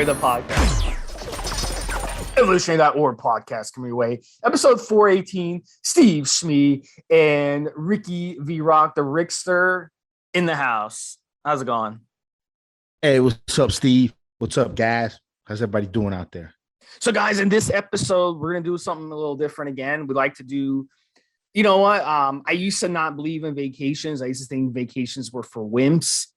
the podcast. Evolutionary.org podcast coming your way. Episode 418. Stevesmi and Ricky V Rock, the Rickster, in the house. How's it going? Hey, what's up, Steve? What's up, guys? How's everybody doing out there? So, guys, in this episode, we're gonna do something a little different again. We like to do, you know what? I used to not believe in vacations. I used to think vacations were for wimps.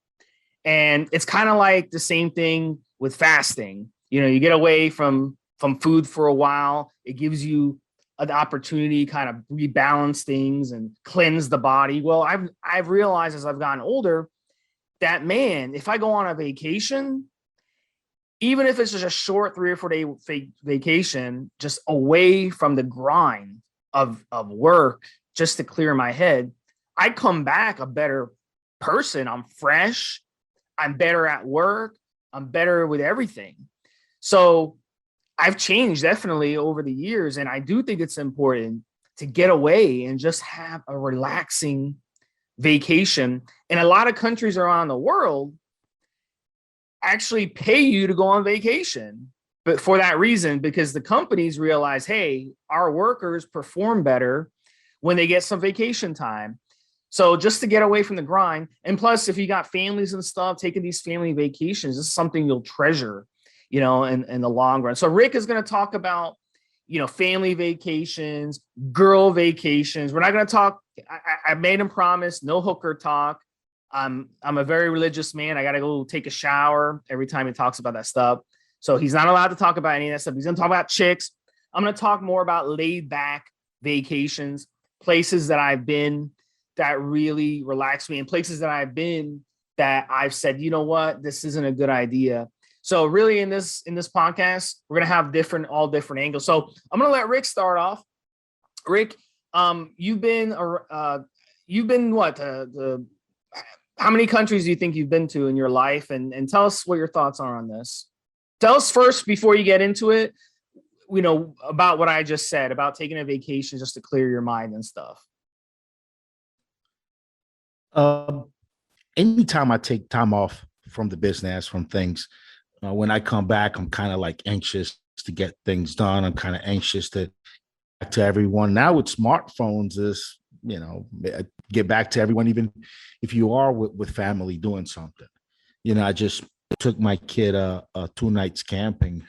And it's kind of like the same thing with fasting. You know, you get away from food for a while. It gives you an opportunity to kind of rebalance things and cleanse the body. Well, I've realized as I've gotten older that, man, if I go on a vacation, even if it's just a short 3 or 4 day vacation, just away from the grind of work, just to clear my head, I come back a better person. I'm fresh. I'm better at work. I'm better with everything. So I've changed definitely over the years. And I do think it's important to get away and just have a relaxing vacation. And a lot of countries around the world actually pay you to go on vacation. But for that reason, because the companies realize, hey, our workers perform better when they get some vacation time. So just to get away from the grind. And plus, if you got families and stuff, taking these family vacations, this is something you'll treasure, you know, in the long run. So Rick is going to talk about, you know, family vacations, girl vacations. We're not going to talk. I made him promise no hooker talk. I'm a very religious man. I got to go take a shower every time he talks about that stuff. So he's not allowed to talk about any of that stuff. He's going to talk about chicks. I'm going to talk more about laid back vacations, places that I've been that really relax me, and places that I've been that I've said, you know what, this isn't a good idea. So really in this podcast, we're going to have all different angles. So I'm going to let Rick start off. Rick, you've been what, how many countries do you think you've been to in your life? And tell us what your thoughts are on this. Tell us first, before you get into it, you know, about what I just said about taking a vacation just to clear your mind and stuff. Anytime I take time off from the business, from things, when I come back, I'm kind of like anxious to get things done. I'm kind of anxious to back to everyone. Now with smartphones, is, you know, get back to everyone, even if you are with family doing something. You know, I just took my kid 2 nights camping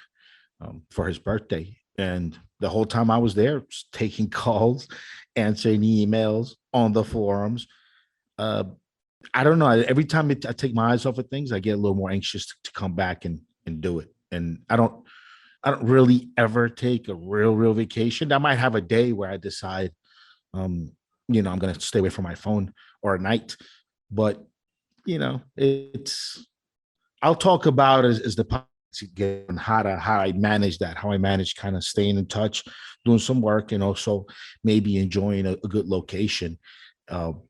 for his birthday, and the whole time I was there, taking calls, answering emails on the forums. I don't know. Every time I take my eyes off of things, I get a little more anxious to come back and do it. And I don't really ever take a real vacation. I might have a day where I decide, you know, I'm going to stay away from my phone or a night. But, you know, I'll talk about as the podcast and how I manage that, how I manage kind of staying in touch, doing some work, and also maybe enjoying a good location.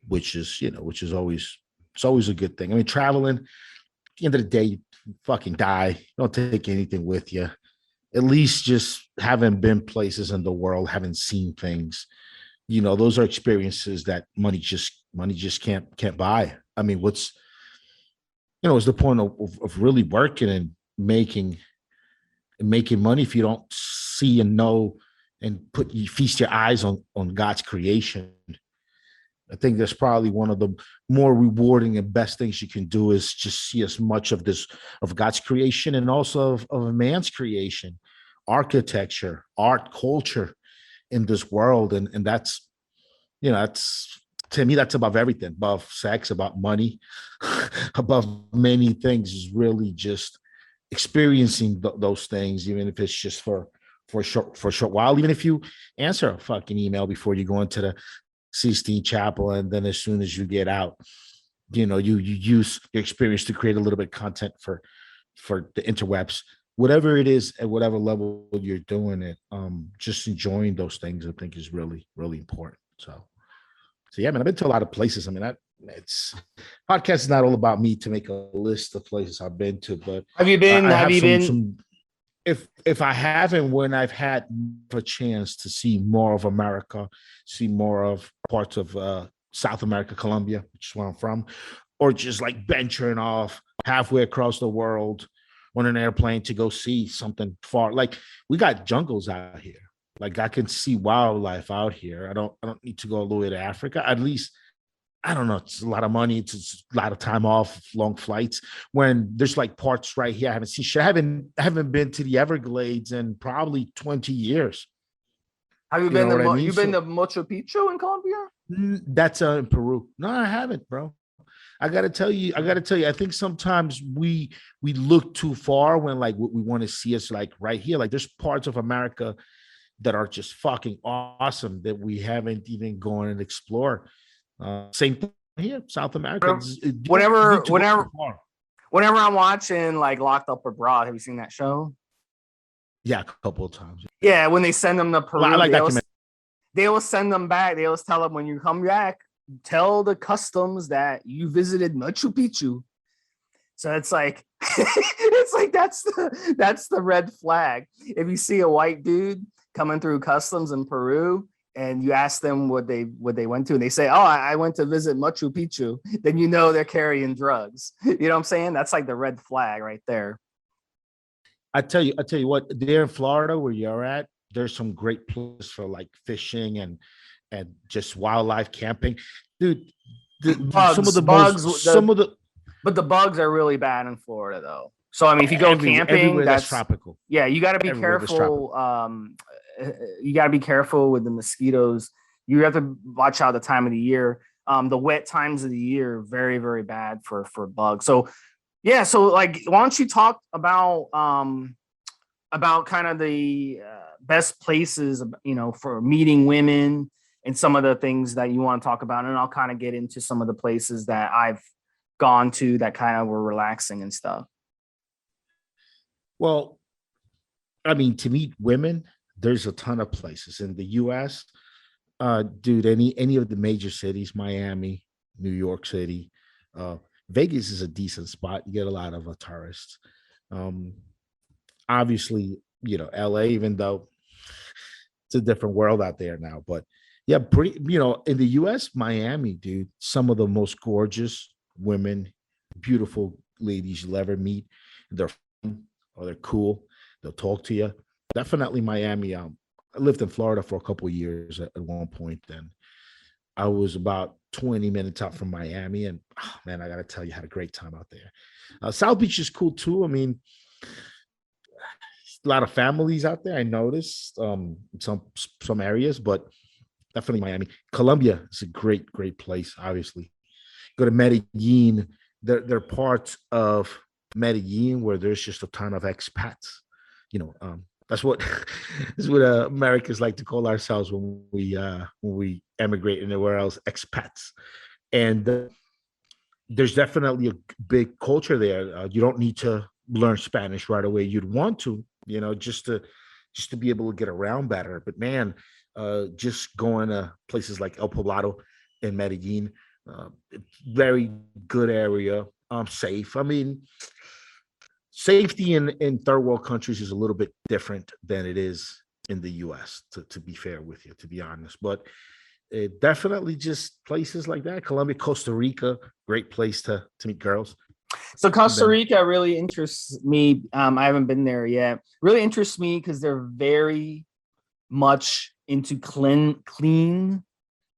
Which is always a good thing. I mean, traveling, at the end of the day, you fucking die. You don't take anything with you. At least just having been places in the world, having seen things, you know, those are experiences that money just can't buy. I mean, what's the point of really working and making money if you don't see and know and feast your eyes on God's creation? I think that's probably one of the more rewarding and best things you can do, is just see as much of God's creation, and also of a man's creation, architecture, art, culture in this world. And that's, you know, that's, to me, that's above everything, above sex, about money, above many things, is really just experiencing those things, even if it's just for a short while, even if you answer a fucking email before you go into the Sistine Chapel, and then as soon as you get out, you know, you use your experience to create a little bit of content for the interwebs, whatever it is, at whatever level you're doing it. Just enjoying those things, I think, is really, really important. So yeah, man, I've been to a lot of places. I mean, it's podcast is not all about me to make a list of places I've been to, but have you been? If I haven't, when I've had a chance to see more of America, see more of parts of South America, Colombia, which is where I'm from, or just like venturing off halfway across the world, on an airplane to go see something far. Like we got jungles out here. Like I can see wildlife out here. I don't need to go all the way to Africa. At least I don't know. It's a lot of money. It's a lot of time off, long flights. When there's like parts right here, I haven't seen shit. I haven't been to the Everglades in probably 20 years. Have you You know been what I to mean? you been to Machu Picchu in Colombia? That's in Peru. No, I haven't, bro. I gotta tell you. I think sometimes we look too far when like what we want to see is like right here. Like there's parts of America that are just fucking awesome that we haven't even gone and explored. Same thing here, South America. Whenever I'm watching like Locked Up Abroad, have you seen that show? Yeah, a couple of times. Yeah, when they send them to Peru, I like that. They will send them back. They always tell them when you come back, tell the customs that you visited Machu Picchu. So it's like that's the red flag. If you see a white dude coming through customs in Peru and you ask them what they went to and they say, oh, I went to visit Machu Picchu, then you know they're carrying drugs. You know what I'm saying? That's like the red flag right there. I tell you what, there in Florida where you're at, there's some great places for like fishing and just wildlife camping. Dude, but the bugs are really bad in Florida though. So I mean, if you go camping, that's tropical. Yeah, you got to be careful. You got to be careful with the mosquitoes. You have to watch out the time of the year. The wet times of the year are very, very bad for bugs. So yeah, so like, why don't you talk about kind of the best places, you know, for meeting women and some of the things that you want to talk about, and I'll kind of get into some of the places that I've gone to that kind of were relaxing and stuff. Well, I mean, to meet women, there's a ton of places in the US. Dude, any of the major cities, Miami, New York City, Vegas is a decent spot. You get a lot of tourists. Obviously, you know, LA, even though it's a different world out there now, but yeah, in the US, Miami, dude, some of the most gorgeous women, beautiful ladies you'll ever meet. They're fun, or they're cool. They'll talk to you. Definitely Miami. I lived in Florida for a couple of years at one point. Then I was about 20 minutes out from Miami, and oh, man, I got to tell you, I had a great time out there. South Beach is cool too. I mean, a lot of families out there. I noticed some areas, but definitely Miami. Colombia is a great place. Obviously, go to Medellin. There are parts of Medellin where there's just a ton of expats. You know, that's what Americans like to call ourselves when we emigrate anywhere else, expats. And there's definitely a big culture there. You don't need to learn Spanish right away. You'd want to, you know, just to be able to get around better. But man, just going to places like El Poblado in Medellin, very good area. Safe. I mean, safety in third world countries is a little bit different than it is in the US, to be fair with you, to be honest. But definitely just places like that. Colombia, Costa Rica, great place to meet girls. So Costa Rica really interests me. I haven't been there yet. Really interests me because they're very much into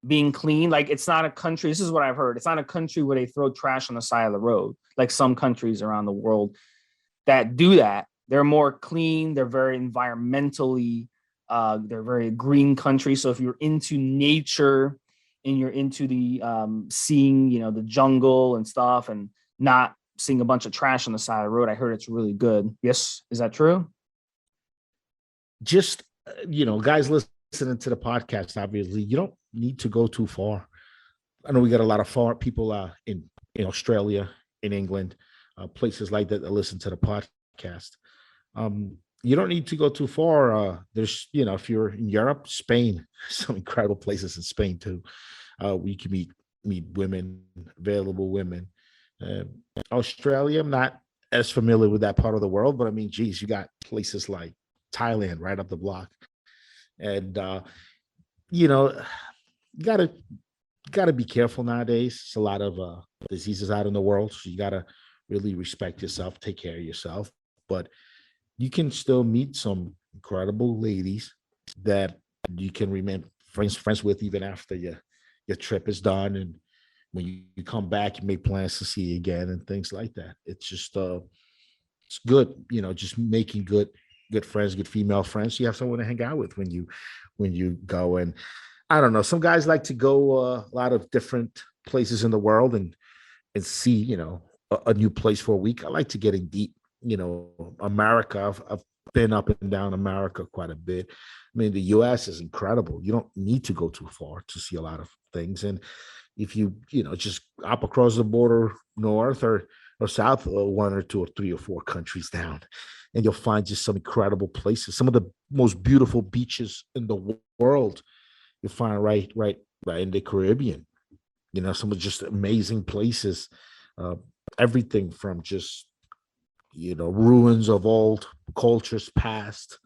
being clean. Like, it's not a country. This is what I've heard. It's not a country where they throw trash on the side of the road, like some countries around the world that do that. They're more clean. They're very environmentally, they're very green country. So if you're into nature and you're into the seeing, you know, the jungle and stuff, and not seeing a bunch of trash on the side of the road, I heard it's really good. Yes, is that true? Just, you know, guys listening to the podcast, obviously, you don't need to go too far. I know we got a lot of far people in Australia, in England, places like that listen to the podcast. You don't need to go too far. There's, you know, if you're in Europe, Spain, some incredible places in Spain too. We can meet women, available women. Australia, I'm not as familiar with that part of the world, but I mean, geez, you got places like Thailand right up the block. And you know, you gotta be careful nowadays. It's a lot of diseases out in the world, so you gotta really respect yourself, take care of yourself. but you can still meet some incredible ladies that you can remain friends with even after your trip is done. And when you come back, you make plans to see you again and things like that. It's just it's good, just making good friends, good female friends. You have someone to hang out with when you go. And I don't know, some guys like to go a lot of different places in the world and see, a new place for a week. I like to get in deep, America. I've been up and down America quite a bit. I mean, the US is incredible. You don't need to go too far to see a lot of things. And if you, just up across the border north or south, one or two or three or four countries down, and you'll find just some incredible places. Some of the most beautiful beaches in the world you'll find right in the Caribbean. Some of just amazing places. Everything from just ruins of old cultures past,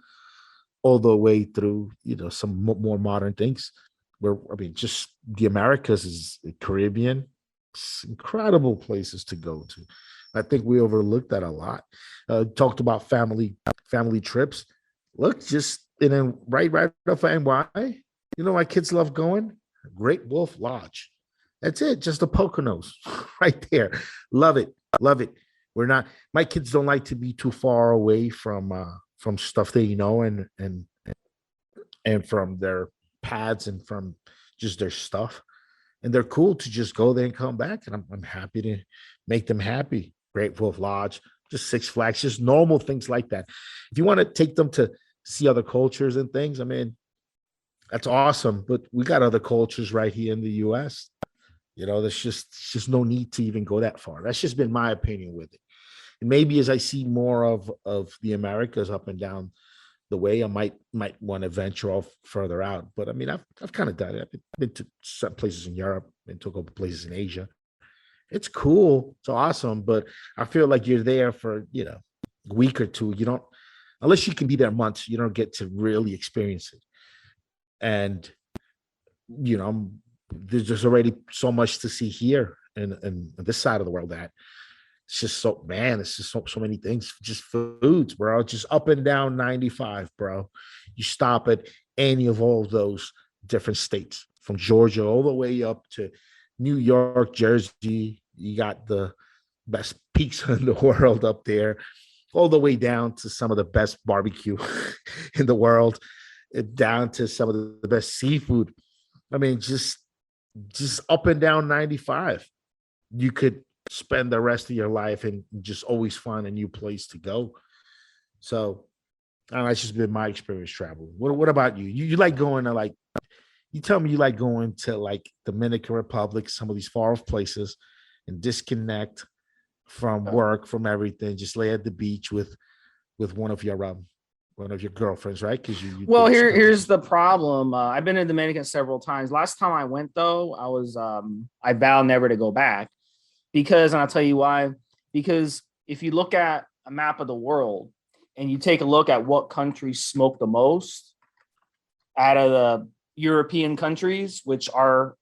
all the way through some more modern things. Where I mean, just the Americas is the Caribbean. It's incredible places to go to. I think we overlooked that a lot. Talked about family trips. Look, just right off of NY. My kids love going. Great Wolf Lodge. That's it. Just the Poconos right there. Love it. We're not. My kids don't like to be too far away from stuff they know and from their pads and from just their stuff. And they're cool to just go there and come back. And I'm happy to make them happy. Great Wolf Lodge, just Six Flags, just normal things like that. If you want to take them to see other cultures and things, I mean, that's awesome. But we got other cultures right here in the US. There's just no need to even go that far. That's just been my opinion with it. And maybe as I see more of the Americas up and down the way, I might want to venture off further out. But I mean, I've kind of done it. I've been to some places in Europe, been to a couple places in Asia. It's cool. It's awesome. But I feel like you're there for, a week or two. You don't, unless you can be there months, you don't get to really experience it. And, there's just already so much to see here in this side of the world that it's just it's just so many things, just foods, bro, just up and down 95, bro. You stop at any of all those different states from Georgia all the way up to New York, Jersey. You got the best pizza in the world up there, all the way down to some of the best barbecue in the world, down to some of the best seafood. I mean, just up and down 95. You could spend the rest of your life and just always find a new place to go. So that's just been my experience traveling. What about you? You like going to you tell me you like going to Dominican Republic, some of these far off places, and disconnect from work, from everything, just lay at the beach with one of your girlfriends, right? Because well, here's the problem. I've been in Dominican several times. Last time I went, though, I was I vowed never to go back and I'll tell you why. Because if you look at a map of the world and you take a look at what countries smoke the most out of the European countries, which are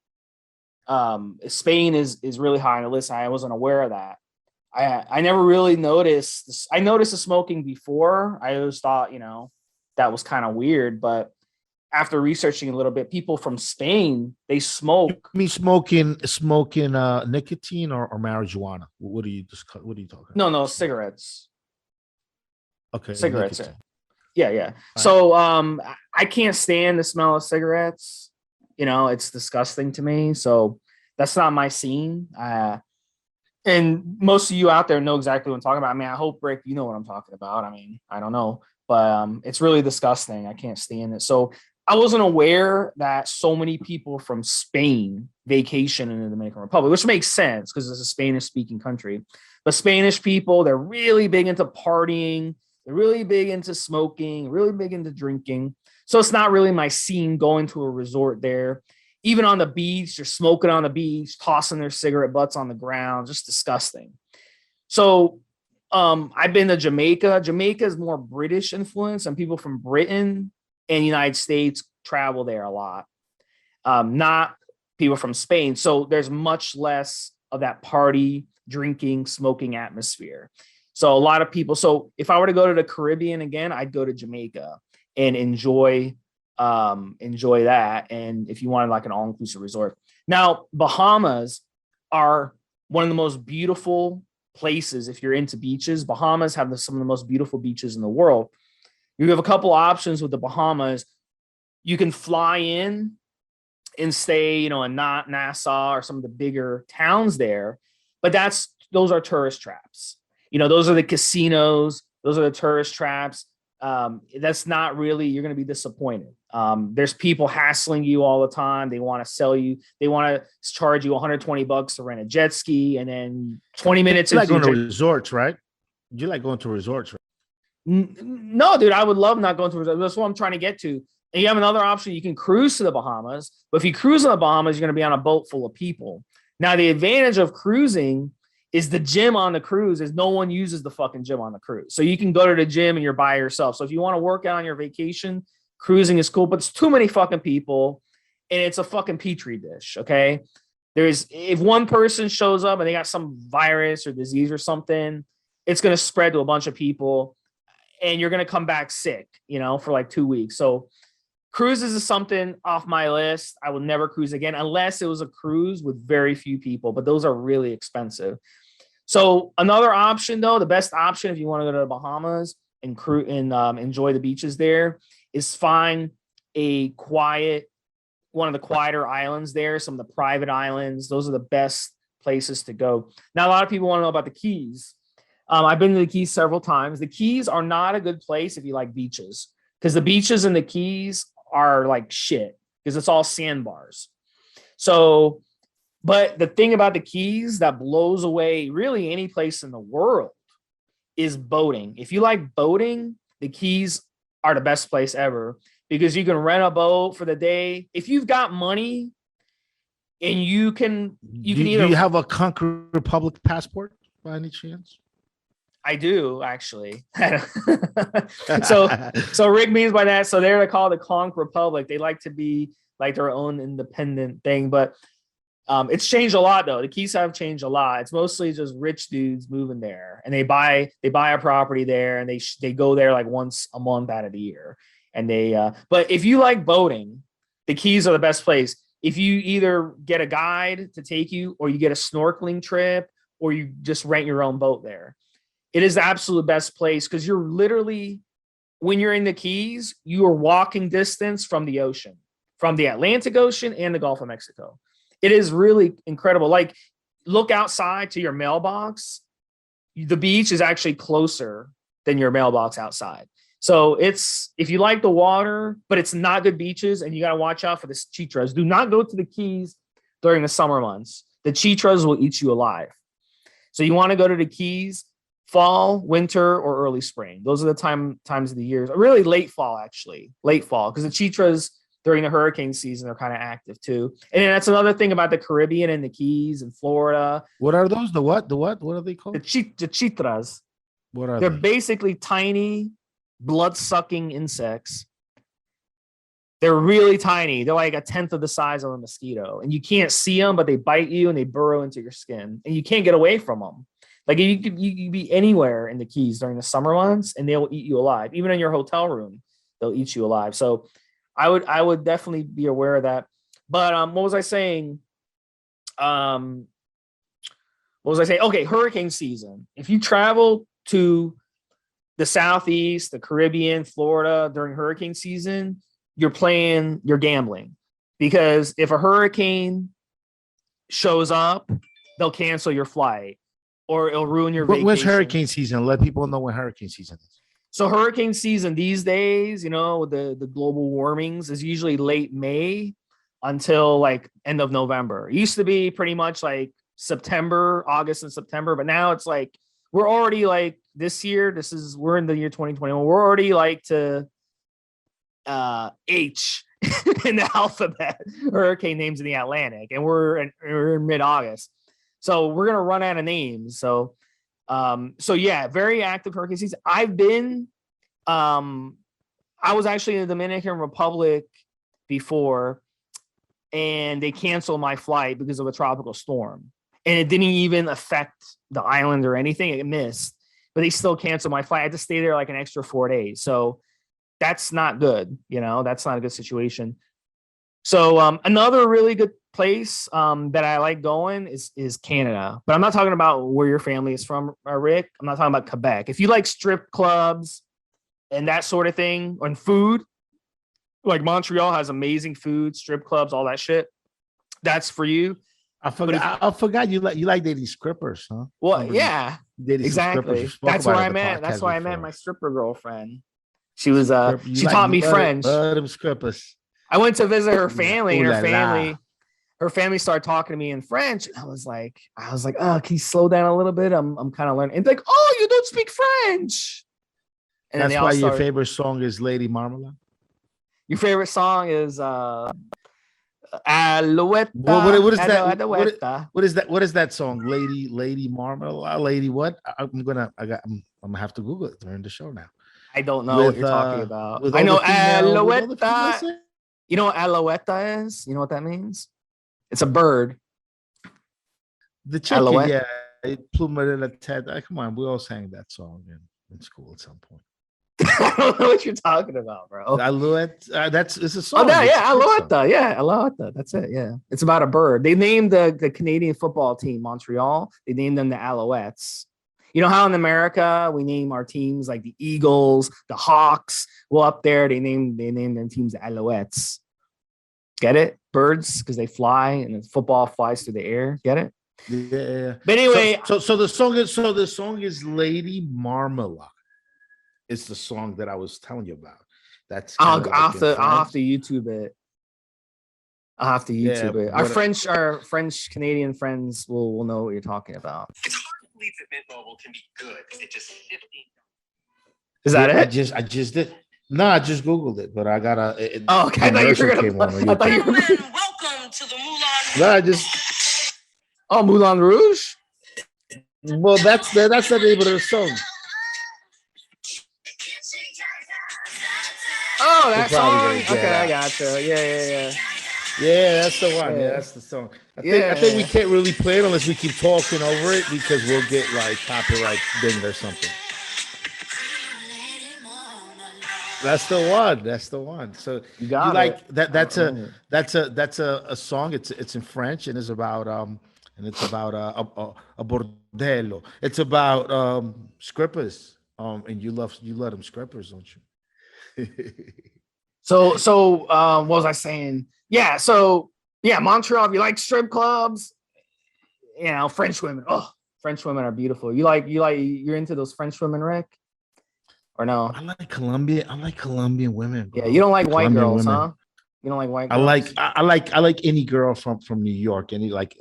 Spain is really high on the list. I wasn't aware of that. I never really noticed this. I noticed the smoking before. I always thought, that was kind of weird. But after researching a little bit, people from Spain, they smoke. You mean smoking nicotine or marijuana? What are you talking about? No, cigarettes. Okay. Cigarettes. Nicotine. Yeah. All so I can't stand the smell of cigarettes. It's disgusting to me. So that's not my scene. And most of you out there know exactly what I'm talking about. I mean, I hope, Rick, you know what I'm talking about. I mean, I don't know, but it's really disgusting. I can't stand it. So I wasn't aware that so many people from Spain vacation in the Dominican Republic, which makes sense because it's a Spanish-speaking country. But Spanish people, they're really big into partying. They're really big into smoking, really big into drinking. So it's not really my scene going to a resort there. Even on the beach, they're smoking on the beach, tossing their cigarette butts on the ground, just disgusting. So I've been to Jamaica. Jamaica is more British influence, and people from Britain and United States travel there a lot, not people from Spain. So there's much less of that party, drinking, smoking atmosphere. So a lot of people, so if I were to go to the Caribbean again, I'd go to Jamaica and enjoy that. And if you wanted like an all-inclusive resort. Now, Bahamas are one of the most beautiful places if you're into beaches. Bahamas have some of the most beautiful beaches in the world. You have a couple options with the Bahamas. You can fly in and stay, in Nassau or some of the bigger towns there, but those are tourist traps. Those are the casinos. Those are the tourist traps. That's not really, you're going to be disappointed. There's people hassling you all the time. They want to sell you. They want to charge you $120 to rent a jet ski. And then 20 minutes. You like going to resorts, right? You like going to resorts, right? No, dude, I would love not going to resorts. That's what I'm trying to get to. And you have another option. You can cruise to the Bahamas. But if you cruise in the Bahamas, you're going to be on a boat full of people. Now, the advantage of cruising is the gym on the cruise is no one uses the fucking gym on the cruise. So you can go to the gym and you're by yourself. So if you want to work out on your vacation, cruising is cool, but it's too many fucking people and it's a fucking petri dish. Okay. If one person shows up and they got some virus or disease or something, it's going to spread to a bunch of people and you're going to come back sick, for like 2 weeks. So cruises is something off my list. I will never cruise again unless it was a cruise with very few people, but those are really expensive. So another option, though, the best option if you want to go to the Bahamas and enjoy the beaches there is find one of the quieter islands there, some of the private islands. Those are the best places to go. Now, a lot of people want to know about the Keys. I've been to the Keys several times. The Keys are not a good place if you like beaches because the beaches in the Keys are like shit because it's all sandbars. So, but the thing about the Keys that blows away really any place in the world is boating. If you like boating, the Keys are the best place ever because you can rent a boat for the day. If you've got money and you can either. Do you have a Conquer Republic passport by any chance? I do actually. so Rick means by that. So they're called the Conch Republic. They like to be like their own independent thing, but it's changed a lot though. The Keys have changed a lot. It's mostly just rich dudes moving there, and they buy a property there, and they go there like once a month out of the year. And but if you like boating, the Keys are the best place. If you either get a guide to take you, or you get a snorkeling trip, or you just rent your own boat there. It is the absolute best place because you're literally, when you're in the Keys, you are walking distance from the ocean, from the Atlantic Ocean and the Gulf of Mexico. It is really incredible. Like, look outside to your mailbox. The beach is actually closer than your mailbox outside. So if you like the water, but it's not good beaches, and you got to watch out for the chitras. Do not go to the Keys during the summer months. The chitras will eat you alive. So you want to go to the Keys fall, winter, or early spring. Those are the times of the year. Really late fall, actually. Late fall, because the chitras during the hurricane season are kind of active too. And that's another thing about the Caribbean and the Keys and Florida. What are those? The what? What are they called? The chitras. What are They're they? basically tiny, blood-sucking insects. They're really tiny. They're like a tenth of the size of a mosquito. And you can't see them, but they bite you and they burrow into your skin. And you can't get away from them. Like you could be anywhere in the Keys during the summer months and they'll eat you alive. Even in your hotel room, they'll eat you alive. So I would definitely be aware of that. But what was I saying? Okay, hurricane season. If you travel to the Southeast, the Caribbean, Florida during hurricane season, you're gambling. Because if a hurricane shows up, they'll cancel your flight or it'll ruin your vacation. When's hurricane season? Let people know when hurricane season is. So hurricane season these days, with the global warmings, is usually late May until like end of November. It used to be pretty much like August and September, but now it's like we're already like this year. We're in the year 2021. We're already like to H in the alphabet hurricane names in the Atlantic, and we're in mid-August. So we're gonna run out of names. So yeah, very active hurricane season. I was actually in the Dominican Republic before, and they canceled my flight because of a tropical storm. And it didn't even affect the island or anything. It missed. but they still canceled my flight. I had to stay there like an extra 4 days. So that's not good. That's not a good situation. So another really good place that I like going is Canada. But I'm not talking about where your family is from, Rick. I'm not talking about Quebec. If you like strip clubs and that sort of thing, and food, like Montreal has amazing food, strip clubs, all that shit. That's for you. I forgot you like dating strippers, huh? Well, yeah, exactly. That's where I met. That's why I met my stripper girlfriend. She was she taught me French. Them strippers. I went to visit her family, and her family started talking to me in French. And I was like, oh, can you slow down a little bit? I'm kind of learning. And like, oh, you don't speak French. And that's why your favorite song is Lady Marmalade. Your favorite song is Alouette. What is that? What is that song? Lady Marmalade. Lady what? I'm gonna have to Google it during the show now. I don't know what you're talking about. I know Alouette. You know what Alouette is? You know what that means? It's a bird. The chicken, yeah. Plumber in a tent. Come on, we all sang that song in school at some point. I don't know what you're talking about, bro. Alouette. It's a song. Oh, yeah, Alouette. Yeah, Alouette. That's it. Yeah, it's about a bird. They named the Canadian football team Montreal. They named them the Alouettes. You know how in America we name our teams like the Eagles, the Hawks. Well, up there they name their teams the Alouettes. Get it? Birds, because they fly and the football flies through the air. Get it? Yeah. But anyway, so the song is Lady Marmalade. It's the song that I was telling you about. That's I'll have to YouTube it. I'll have to YouTube it. Our French Canadian friends will know what you're talking about. It's hard to believe that Mint Mobile can be good. It's just 15. Is that it? I just did. No, I just Googled it, but I got a. Okay, I thought you were gonna. Welcome to the Moulin. No, I just. Oh, Moulin Rouge. Well, that's the name of the song. Oh, that song. Okay, I got you. Yeah. Yeah, that's the one. Yeah, that's the song. I think we can't really play it unless we keep talking over it because we'll get like copyright dinged or something. That's the one. So you like that? That's a song. It's in French and it's about a bordello. It's about strippers. And you love them strippers, don't you? So what was I saying? Yeah, so yeah, Montreal, if you like strip clubs, French women. Oh, French women are beautiful. You're into those French women, Rick? Or no? I like Colombian women. Bro. Yeah, you don't like white girls, huh? You don't like white girls? I like any girl from New York, any like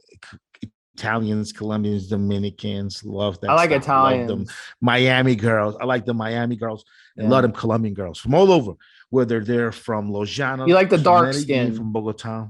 Italians, Colombians, Dominicans, love that. I like stuff. Italians. I like them Miami girls. I like the Miami girls and love them Colombian girls from all over, whether they're from Lojana. You like the dark skin from Bogota.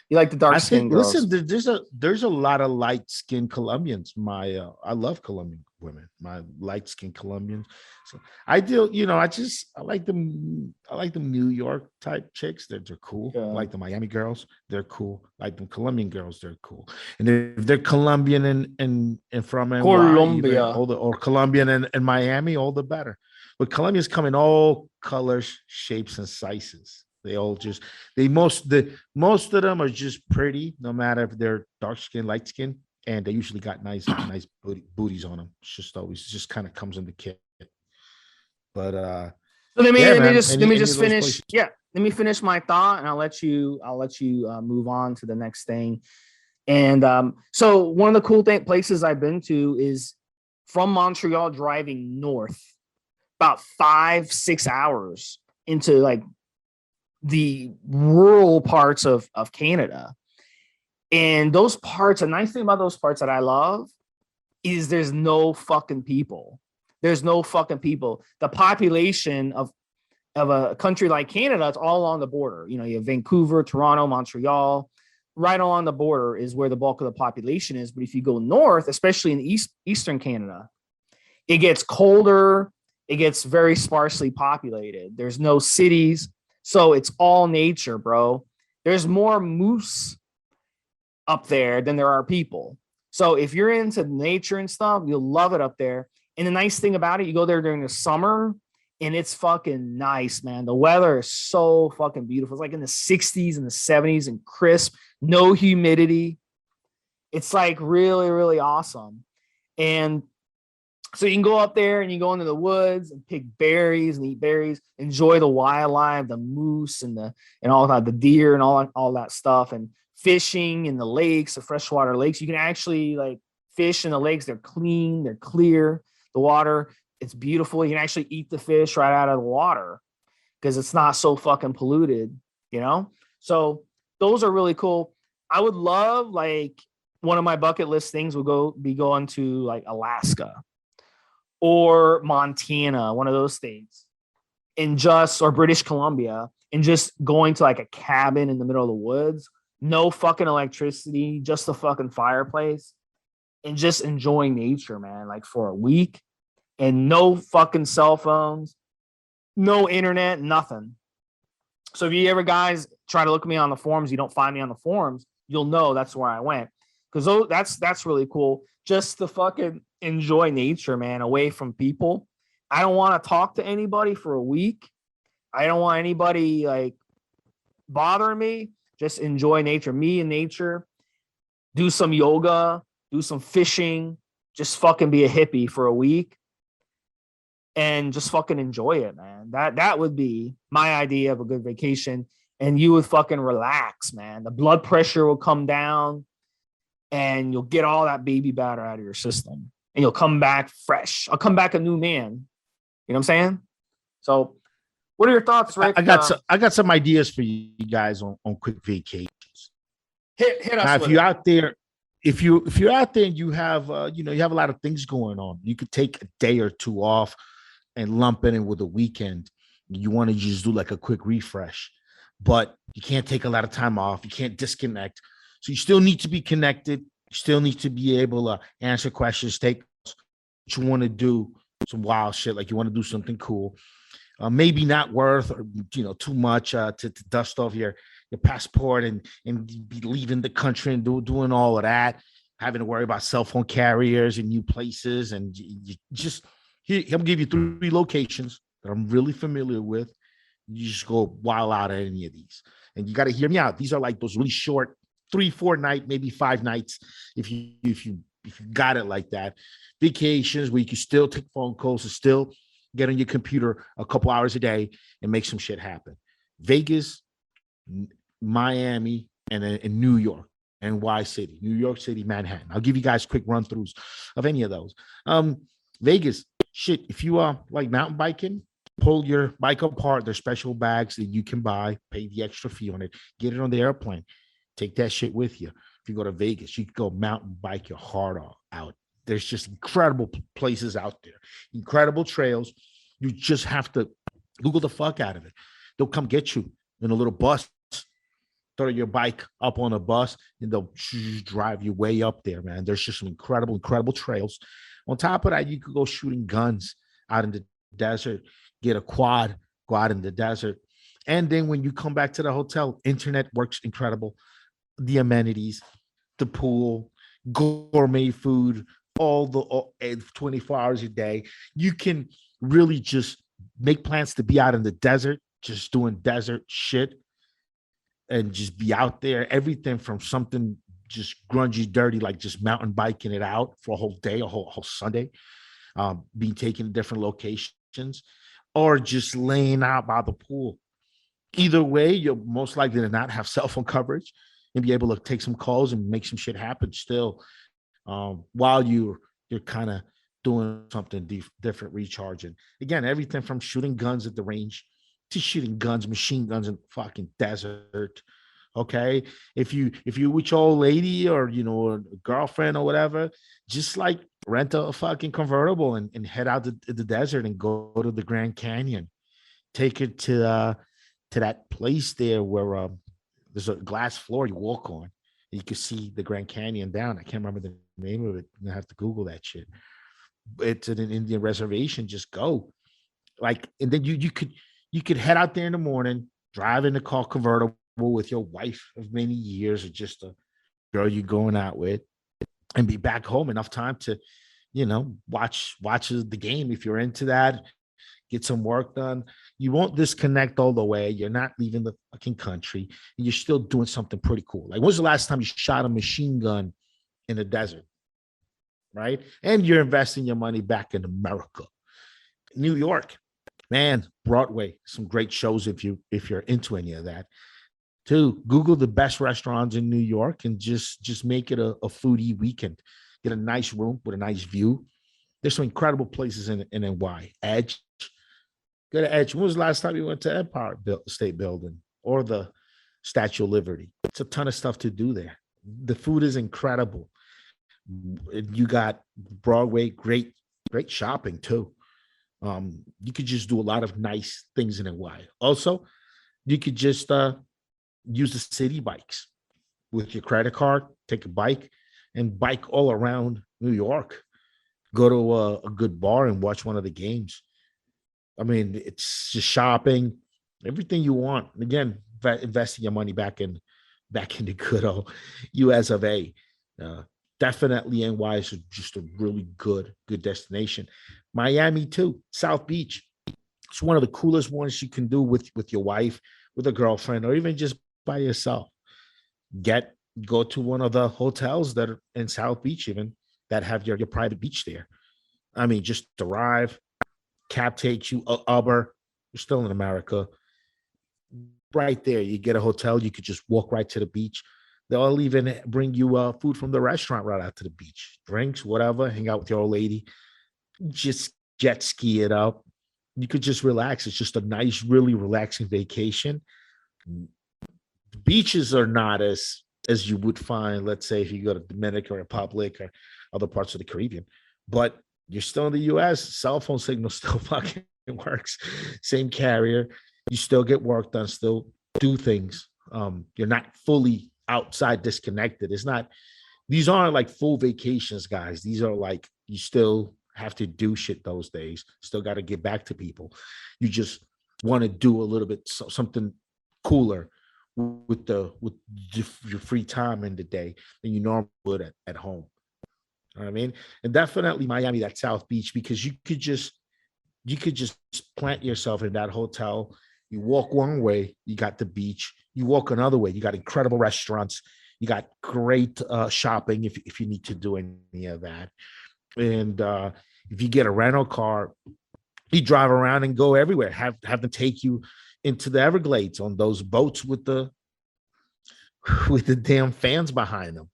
You like the dark skin girls. Listen, there's a lot of light skinned Colombians. I love Colombian women. My light skinned Colombians. So I like them. I like them New York type chicks. They're cool. Yeah. I like the Miami girls. They're cool. I like them Colombian girls. They're cool. And if they're Colombian and from Colombia, or Colombian and Miami, all the better. But Colombians come in all colors, shapes, and sizes. Most of them are just pretty, no matter if they're dark skin, light skin, and they usually got nice booties on them. It's just kind of comes in the kit. But so let me just finish. Yeah, let me finish my thought, and I'll let you move on to the next thing. And so one of the cool places I've been to is from Montreal, driving north about 5-6 hours into like the rural parts of Canada. And those parts, a nice thing about those parts that I love is there's no fucking people. There's no fucking people. The population of a country like Canada, it's all along the border. You have Vancouver, Toronto, Montreal, right along the border is where the bulk of the population is. But if you go north, especially in Eastern Canada, it gets colder. It gets very sparsely populated. There's no cities. So it's all nature, bro. There's more moose up there than there are people. So if you're into nature and stuff, you'll love it up there. And the nice thing about it, you go there during the summer and it's fucking nice, man. The weather is so fucking beautiful. It's like in the 60s and the 70s and crisp, no humidity. It's like really, really awesome. And so you can go up there and you go into the woods and pick berries and eat berries, enjoy the wildlife, the moose and all that, the deer and all that stuff, and fishing in the lakes, the freshwater lakes. You can actually like fish in the lakes. They're clean, they're clear. The water, it's beautiful. You can actually eat the fish right out of the water because it's not so fucking polluted, you know? So those are really cool. I would love, like, one of my bucket list things would be going to like Alaska or Montana, one of those states, or British Columbia, and just going to like a cabin in the middle of the woods, no fucking electricity, just a fucking fireplace, and just enjoying nature, man, like for a week, and no fucking cell phones, no internet, nothing. So if you ever guys try to look at me on the forums, you don't find me on the forums, you'll know that's where I went. Because that's really cool. Just to fucking enjoy nature, man, away from people. I don't want to talk to anybody for a week. I don't want anybody like bothering me. Just enjoy nature. Me and nature. Do some yoga. Do some fishing. Just fucking be a hippie for a week. And just fucking enjoy it, man. That would be my idea of a good vacation. And you would fucking relax, man. The blood pressure will come down. And you'll get all that baby batter out of your system. And you'll come back fresh. I'll come back a new man. You know what I'm saying? So what are your thoughts, Rick? I got some ideas for you guys on quick vacations. Hit us. Now, if you're out there, if you're out there and you have you have a lot of things going on, you could take a day or two off and lump it in with a weekend. You want to just do like a quick refresh, but you can't take a lot of time off. You can't disconnect. So you still need to be connected. You still need to be able to answer questions, take what you want to do, some wild shit, like you want to do something cool. Maybe not worth or too much to dust off your passport and be leaving the country and doing all of that, having to worry about cell phone carriers and new places. And you just here, I'm gonna give you 3 locations that I'm really familiar with. You just go wild out at any of these, and you got to hear me out. These are like those really short 3-4 night, maybe 5 nights, if you got it like that. Vacations where you can still take phone calls and still get on your computer a couple hours a day and make some shit happen. Vegas, Miami, and in New York, NY City, New York City, Manhattan. I'll give you guys quick run throughs of any of those. Vegas, shit. If you are like mountain biking, pull your bike apart. There's special bags that you can buy, pay the extra fee on it, get it on the airplane. Take that shit with you. If you go to Vegas, you can go mountain bike your heart out. There's just incredible places out there, incredible trails. You just have to Google the fuck out of it. They'll come get you in a little bus, throw your bike up on a bus, and they'll drive you way up there, man. There's just some incredible trails. On top of that, you could go shooting guns out in the desert, get a quad, go out in the desert. And then when you come back to the hotel, internet works incredible. The amenities, the pool, gourmet food, all 24 hours a day. You can really just make plans to be out in the desert, just doing desert shit and just be out there. Everything from something just grungy, dirty, like just mountain biking it out for a whole day, a whole Sunday, being taken to different locations, or just laying out by the pool. Either way, you're most likely to not have cell phone coverage and be able to take some calls and make some shit happen still, while you're kind of doing something different, recharging. Again, everything from shooting guns at the range to shooting guns, machine guns in fucking desert. Okay, if you with your old lady or a girlfriend or whatever, just like rent a fucking convertible and head out to the desert and go to the Grand Canyon. Take it to that place there where there's a glass floor you walk on. And you can see the Grand Canyon down. I can't remember the name of it. I have to Google that shit. It's an Indian reservation. Just go, and then you could head out there in the morning, drive in the car convertible with your wife of many years, or just a girl you're going out with, and be back home enough time to watches the game if you're into that. Get some work done. You won't disconnect all the way. You're not leaving the fucking country. And you're still doing something pretty cool. Like, when's the last time you shot a machine gun in the desert? Right? And you're investing your money back in America. New York, man, Broadway, some great shows if you're into any of that. Two, Google the best restaurants in New York and just make it a foodie weekend. Get a nice room with a nice view. There's some incredible places in NY. Edge. Go to Edge. When was the last time you went to Empire State Building or the Statue of Liberty? It's a ton of stuff to do there. The food is incredible. You got Broadway, great shopping too. You could just do a lot of nice things in NY. Also, you could just use the city bikes with your credit card, take a bike and bike all around New York. Go to a good bar and watch one of the games. I mean, it's just shopping, everything you want. Again, investing your money back in the good old US of A. Definitely NY is just a really good destination. Miami too, South Beach. It's one of the coolest ones you can do with your wife, with a girlfriend, or even just by yourself. Go to one of the hotels that are in South Beach, even that have your private beach there. I mean, just arrive, cab takes you, Uber. You're still in America. Right there, you get a hotel. You could just walk right to the beach. They'll even bring you food from the restaurant right out to the beach, drinks, whatever. Hang out with your old lady. Just jet ski it up. You could just relax. It's just a nice, really relaxing vacation. The beaches are not as you would find, let's say, if you go to Dominican Republic or other parts of the Caribbean. But you're still in the US, cell phone signal still fucking works. Same carrier. You still get work done, still do things. You're not fully outside disconnected. These aren't like full vacations, guys. These are like, you still have to do shit those days. Still got to get back to people. You just want to do a little bit something cooler with your free time in the day than you normally would at home. You know what I mean? And definitely Miami, that South Beach, because you could just plant yourself in that hotel. You walk one way, you got the beach. You walk another way, you got incredible restaurants. You got great shopping if you need to do any of that. And if you get a rental car, you drive around and go everywhere. Have them take you into the Everglades on those boats with the damn fans behind them,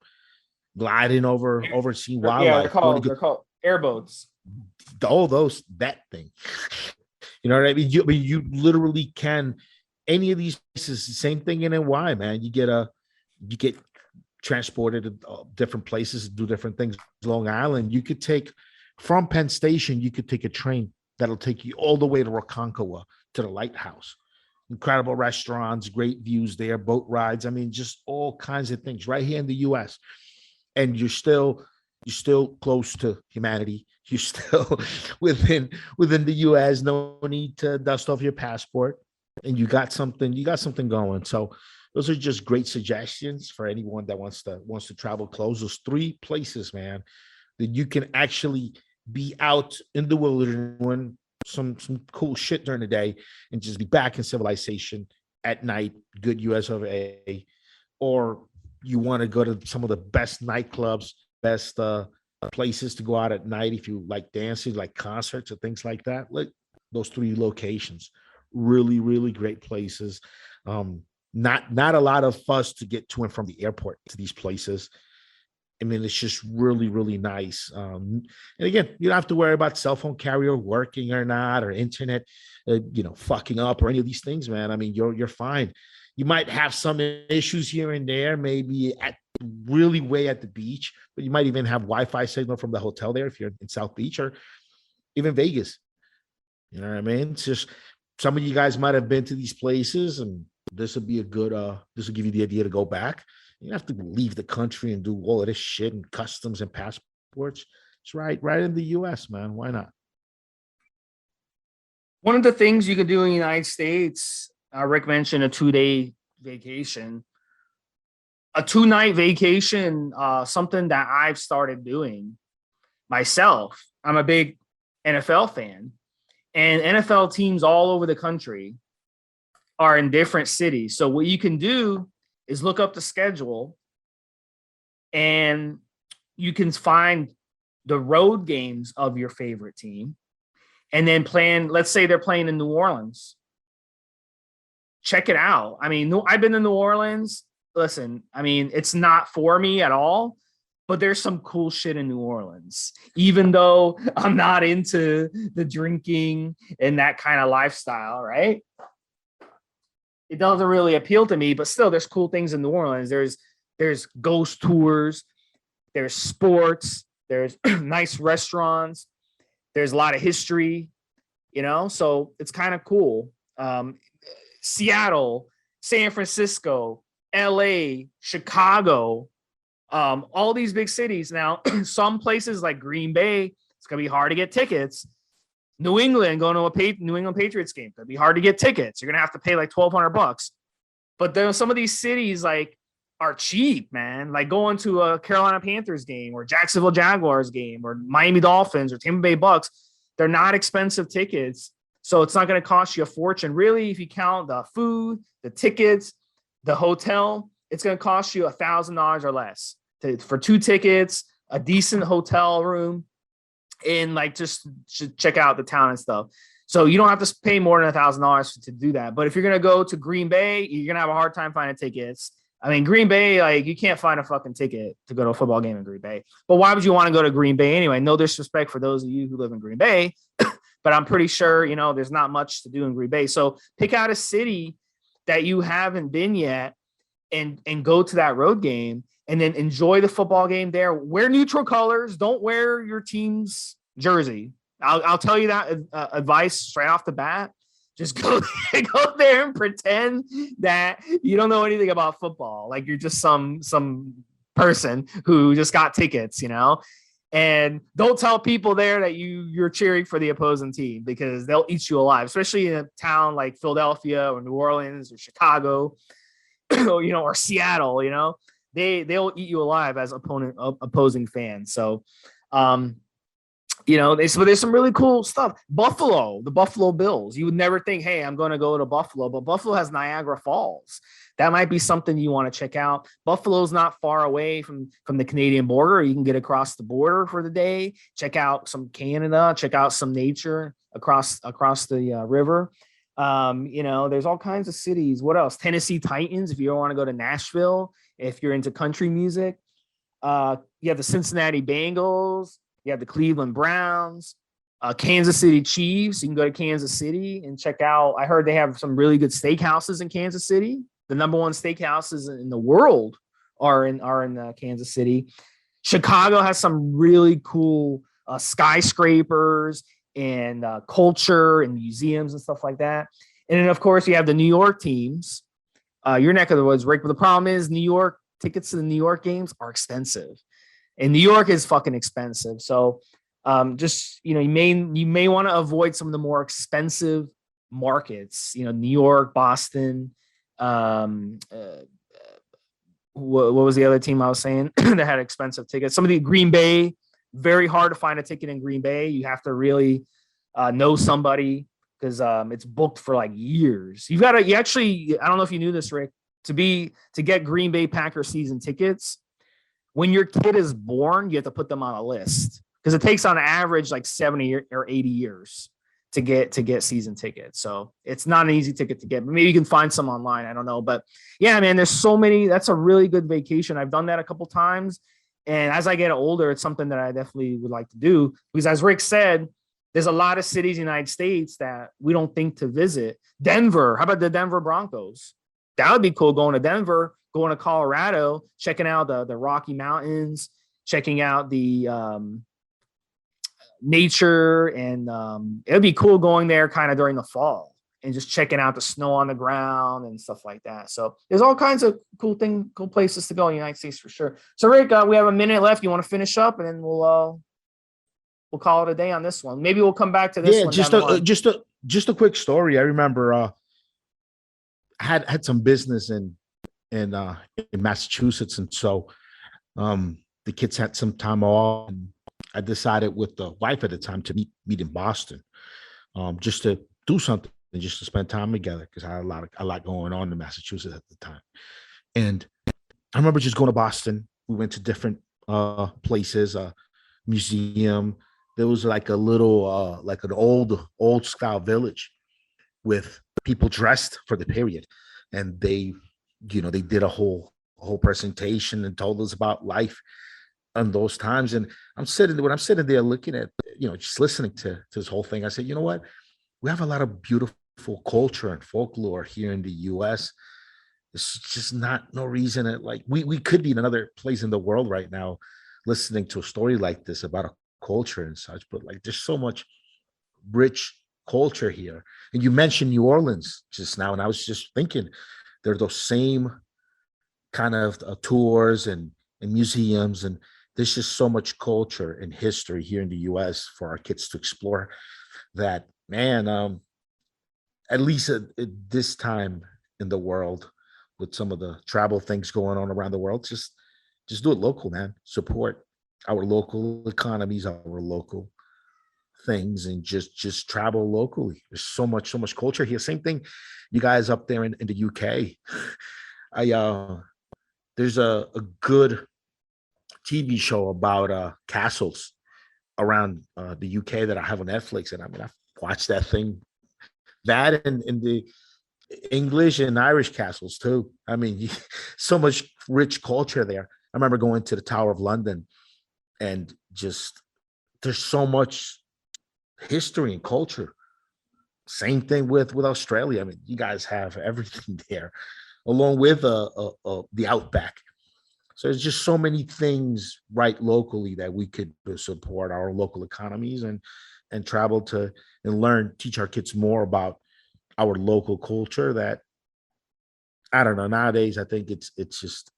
gliding over seeing wildlife. Yeah, they're called airboats. All that thing. You know what I mean? You literally can. Any of these places, same thing in NY, man. You get transported to different places, do different things. Long Island, you could take from Penn Station. You could take a train that'll take you all the way to Ronkonkoma to the lighthouse. Incredible restaurants, great views there, boat rides. I mean, just all kinds of things right here in the US. And you're still close to humanity. You're still within the US. No need to dust off your passport. And you got something going. So those are just great suggestions for anyone that wants to travel close. Those 3 places, man, that you can actually be out in the wilderness, some cool shit during the day, and just be back in civilization at night. Good US of A. Or you want to go to some of the best nightclubs, best places to go out at night if you like dancing, like concerts or things like that. Like those 3 locations, really, really great places. Not a lot of fuss to get to and from the airport to these places. I mean, it's just really, really nice. And again, you don't have to worry about cell phone carrier working or not, or internet, fucking up or any of these things, man. I mean, you're fine. You might have some issues here and there, maybe really way at the beach, but you might even have Wi-Fi signal from the hotel there if you're in South Beach or even Vegas. You know what I mean? It's just some of you guys might have been to these places, and this would be this will give you the idea to go back. You don't have to leave the country and do all of this shit and customs and passports. It's right in the US, man. Why not? One of the things you can do in the United States, Rick mentioned a 2-day vacation. A 2-night vacation, something that I've started doing myself, I'm a big NFL fan, and NFL teams all over the country are in different cities. So what you can do is look up the schedule, and you can find the road games of your favorite team, and then plan. Let's say they're playing in New Orleans. Check it out. I mean, I've been to New Orleans. Listen, I mean, it's not for me at all, but there's some cool shit in New Orleans, even though I'm not into the drinking and that kind of lifestyle, right? It doesn't really appeal to me, but still there's cool things in New Orleans. There's ghost tours, there's sports, there's nice restaurants, there's a lot of history, so it's kind of cool. Seattle, San Francisco, LA, Chicago, all these big cities. Now, some places like Green Bay, it's gonna be hard to get tickets. New England, going to a New England Patriots game, it'd be hard to get tickets. You're gonna have to pay like $1,200. But then some of these cities like are cheap, man. Like going to a Carolina Panthers game or Jacksonville Jaguars game or Miami Dolphins or Tampa Bay Bucks. They're not expensive tickets. So it's not going to cost you a fortune. Really, if you count the food, the tickets, the hotel, it's going to cost you $1,000 or less for 2 tickets, a decent hotel room, and like just check out the town and stuff. So you don't have to pay more than $1,000 to do that. But if you're going to go to Green Bay, you're going to have a hard time finding tickets. I mean, Green Bay, like you can't find a fucking ticket to go to a football game in Green Bay. But why would you want to go to Green Bay anyway? No disrespect for those of you who live in Green Bay, but I'm pretty sure, there's not much to do in Green Bay. So pick out a city that you haven't been yet and go to that road game and then enjoy the football game there. Wear neutral colors. Don't wear your team's jersey. I'll tell you that advice straight off the bat. Just go there and pretend that you don't know anything about football. Like you're just some person who just got tickets, and don't tell people there that you're cheering for the opposing team because they'll eat you alive, especially in a town like Philadelphia or New Orleans or Chicago, or Seattle, they'll eat you alive as opposing fans. So, there's some really cool stuff. Buffalo, the Buffalo Bills. You would never think, hey, I'm going to go to Buffalo, but Buffalo has Niagara Falls. That might be something you want to check out. Buffalo's not far away from the Canadian border. You can get across the border for the day, check out some Canada, check out some nature across the river. There's all kinds of cities. What else? Tennessee Titans, if you don't want to go to Nashville, if you're into country music. You have the Cincinnati Bengals. You have the Cleveland Browns, Kansas City Chiefs. You can go to Kansas City and check out. I heard they have some really good steakhouses in Kansas City. The number one steakhouses in the world are in Kansas City. Chicago has some really cool skyscrapers and culture and museums and stuff like that. And then, of course, you have the New York teams, your neck of the woods, Rick. But the problem is New York tickets to the New York games are expensive. And New York is fucking expensive. So you may want to avoid some of the more expensive markets, New York, Boston. What was the other team I was saying that had expensive tickets? Some of the Green Bay, very hard to find a ticket in Green Bay. You have to really know somebody because it's booked for like years. I don't know if you knew this, Rick, to get Green Bay Packers season tickets. When your kid is born, you have to put them on a list because it takes on average like 70 or 80 years to get season tickets. So it's not an easy ticket to get. Maybe you can find some online. I don't know. But yeah, man, there's so many. That's a really good vacation. I've done that a couple times. And as I get older, it's something that I definitely would like to do because as Rick said, there's a lot of cities in the United States that we don't think to visit. Denver. How about the Denver Broncos? That would be cool going to Denver. Going to Colorado, checking out the Rocky Mountains, checking out the nature, and it'd be cool going there kind of during the fall and just checking out the snow on the ground and stuff like that. So there's all kinds of cool places to go in the United States for sure. So Rick, we have a minute left. You want to finish up, and then we'll call it a day on this one. Maybe we'll come back to this. Yeah, just a quick story. I remember had some business in Massachusetts, and so the kids had some time off, and I decided with the wife at the time to meet in Boston, just to do something and just to spend time together because I had a lot going on in Massachusetts at the time. And I remember just going to Boston. We went to different places, museum. There was like a little like an old style village with people dressed for the period, and they did a whole presentation and told us about life on those times. And when I'm sitting there looking at, just listening to this whole thing, I said, you know what? We have a lot of beautiful culture and folklore here in the US. It's just not no reason that, like, we could be in another place in the world right now listening to a story like this about a culture and such, but like there's so much rich culture here. And you mentioned New Orleans just now, and I was just thinking there are those same kind of tours and museums, and there's just so much culture and history here in the US for our kids to explore that, man. At least at this time in the world, with some of the travel things going on around the world, just do it local, man. Support our local economies, our local things, and just travel locally. There's so much culture here. Same thing, you guys up there in the UK. I There's a good TV show about castles around the UK that I have on Netflix, and I mean I've watched that thing, that and in the English and Irish castles too. I mean, so much rich culture there. I remember going to the Tower of London, and just there's so much history and culture. Same thing with Australia. I mean, you guys have everything there, along with the outback. So there's just so many things right locally that we could support our local economies and travel to and learn, teach our kids more about our local culture. That, I don't know, nowadays I think it's just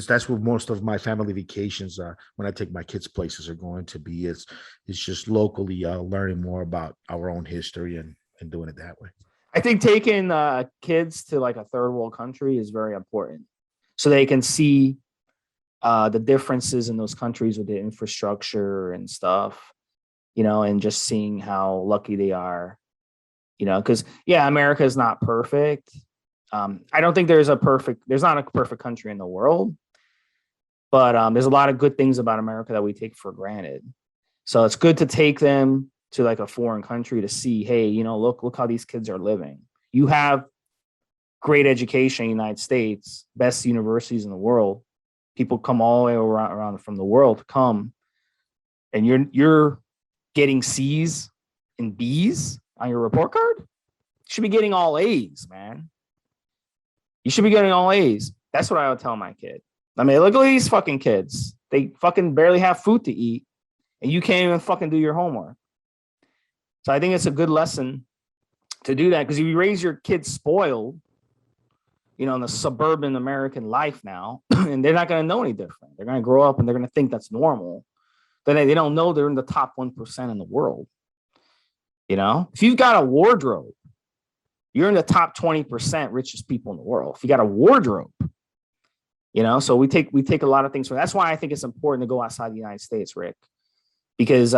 that's where most of my family vacations are when I take my kids places are going to be. It's just locally learning more about our own history and doing it that way. I think taking kids to like a third world country is very important, so they can see the differences in those countries with the infrastructure and stuff, and just seeing how lucky they are, because yeah, America is not perfect. I don't think there's not a perfect country in the world, but there's a lot of good things about America that we take for granted. So it's good to take them to like a foreign country to see, hey, look how these kids are living. You have great education in the United States, best universities in the world. People come all the way around from the world to come, and you're getting C's and B's on your report card. You should be getting all A's, man. You should be getting all A's. That's what I would tell my kid. I mean, look at these fucking kids. They fucking barely have food to eat, and you can't even fucking do your homework. So I think it's a good lesson to do that, because if you raise your kids spoiled, in the suburban American life now, and they're not going to know any different. They're going to grow up and they're going to think that's normal. Then they don't know they're in the top 1% in the world. If you've got a wardrobe, you're in the top 20% richest people in the world. If you got a wardrobe, so we take a lot of things from. That's why I think it's important to go outside the United States, Rick, because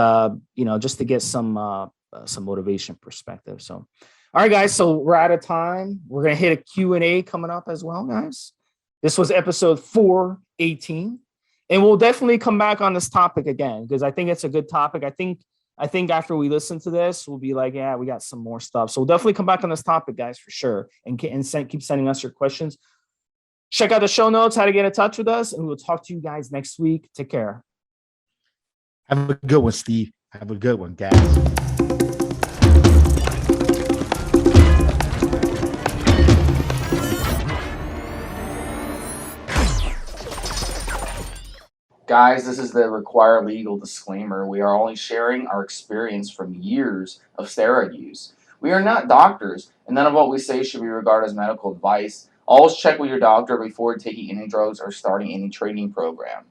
just to get some motivation perspective. So, all right, guys. So we're out of time. We're gonna hit a Q&A coming up as well, guys. This was episode 418, and we'll definitely come back on this topic again because I think it's a good topic. I think after we listen to this, we'll be like, yeah, we got some more stuff. So we'll definitely come back on this topic, guys, for sure. And keep sending us your questions. Check out the show notes, how to get in touch with us, and we'll talk to you guys next week. Take care. Have a good one, Steve. Have a good one, guys. Guys, this is the required legal disclaimer. We are only sharing our experience from years of steroid use. We are not doctors, and none of what we say should be regarded as medical advice. Always check with your doctor before taking any drugs or starting any training program.